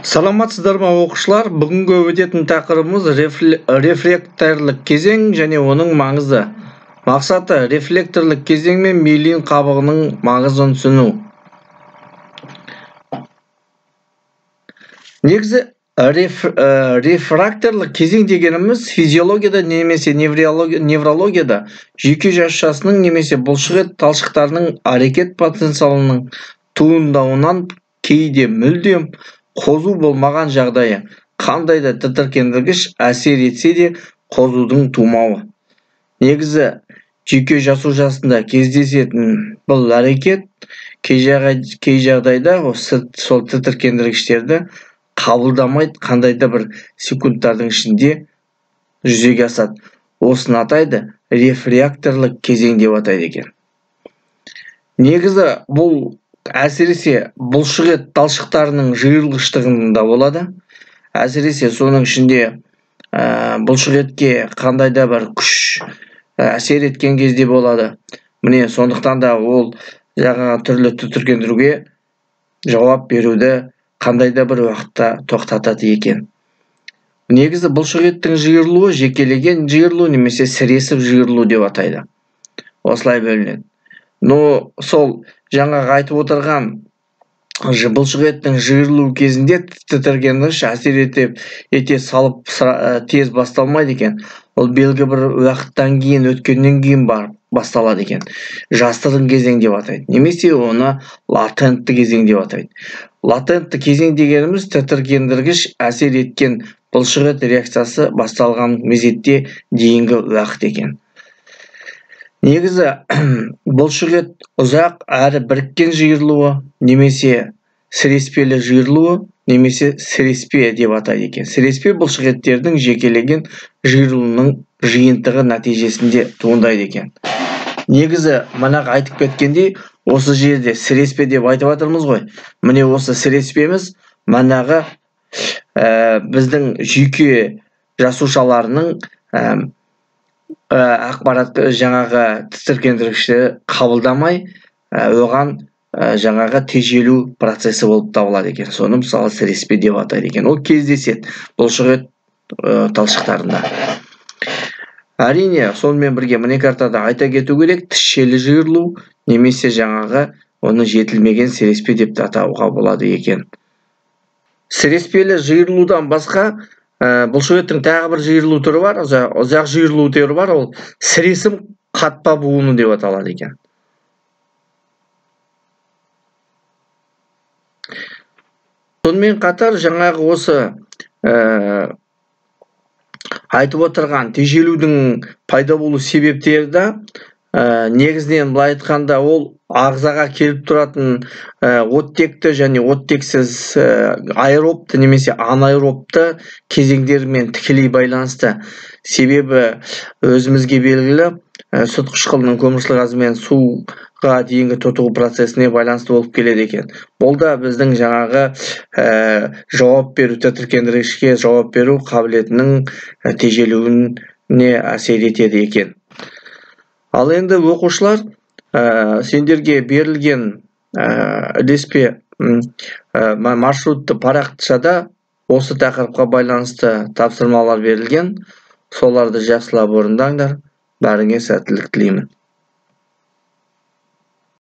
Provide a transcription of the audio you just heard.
Саламатсыздар ма оқушылар? Бүгінгі өтетін тақырыбымыз рефлекторлық кезең және оның маңызы. Мақсаты рефлекторлық кезең мен миелин қабығының маңызын түсіну. Негізі рефракторлық кезең дегеніміз физиологияда немесе неврологияда жүйке жасушасының немесе бұлшықет талшықтарының әрекет потенциалының туындауынан кейде мүлдем қозу болмаған жағдайы, қандай да тітіркендіргіш әсер етсе де қозудың тумауы. Негізі жүйке жасушасында кездесетін бұл әрекет кей жағдайда сол тітіркендіргіштерді қабылдамайды, қандай да бір секундтардың ішінде жүзеге асады. Осыны атайды рефракторлық кезең деп атайды екен. Негізі бұл әсіресе бұлшықет талшықтарының жиырылғыштығында болады. Әсіресе соның ішінде бұлшықетке қандай да бір күш әсер еткен кезде болады. Міне сондықтан да ол жаңағы түрлі тітіркендіруге жауап беруді қандай да бір уақытта тоқтатады екен. Негізі бұлшықеттің жиырылуы жекелеген жиырылу немесе сіресіп жиырылу деп атайды. Осылай бөлінеді. Но сол жаңағы айтып отырған бұлшықеттің жиырылу кезінде тітіркендіргіш әсер ете салып тез басталмайды екен. Ол белгі бір уақыттан кейін, өткеннен кейін басталады екен. Жасырын кезең деп атайды. Немесе оны латентті кезең деп атайды. Латентті кезең дегеніміз тітіркендіргіш әсер еткен бұлшықет реакциясы басталған мезетте дейінгі уақыт екен. Негізі бұлшықет ұзақ әрі біріккен жиырылуы немесе сіреспелі жиырылуы немесе сіреспе деп атайды екен. Сіреспе бұлшықеттердің жекелеген жиырылуының жиынтығы нәтижесінде туындайды екен. Негізі манағы айтып кеткендей, осы жерде сіреспе деп айтып жатырмыз ғой. Міне осы сіреспеміз манағы біздің жүйке жасушаларының ақпарат жаңағы тітіркендіргішті қабылдамай, оған жаңағы тежелу процесі болып табылады екен. Соны мысалы сіреспе деп атайды екен. Ол кездеседі бұлшықет талшықтарында. Әрине, сонымен бірге міне картада айта кету керек, тісшелі жиырылу немесе жаңағы оны жетілмеген сіреспе деп атауға болады екен. Сіреспелі жиырылудан басқа бұлшықеттің тағы бір жиырылу түрі бар, ұзақ жиырылу түрі бар, ол сіресім қатпа буыны деп аталады екен. Сонымен қатар жаңағы осы айтып отырған тежелудің пайда болу себептері негізінен былай айтқанда ол ағзаға келіп тұратын оттекті және оттексіз аэробты немесе анаэробты кезеңдерімен тікелей байланысты. Себебі өзімізге белгілі сүт қышқылының көміршік газымен суға дейінгі тотығу процесіне байланысты болып келеді екен. Бұл да біздің жаңағы жауап беру, тітіркендіргішке жауап беру қабілетінің тежелуіне әсер етеді екен. Ал енді оқушылар, сендерге берілген ілеспе маршрутты парақшада осы тақырыпқа байланысты тапсырмалар берілген. Соларды жақсылап орындаңдар. Бәріңе сәттілік тілеймін.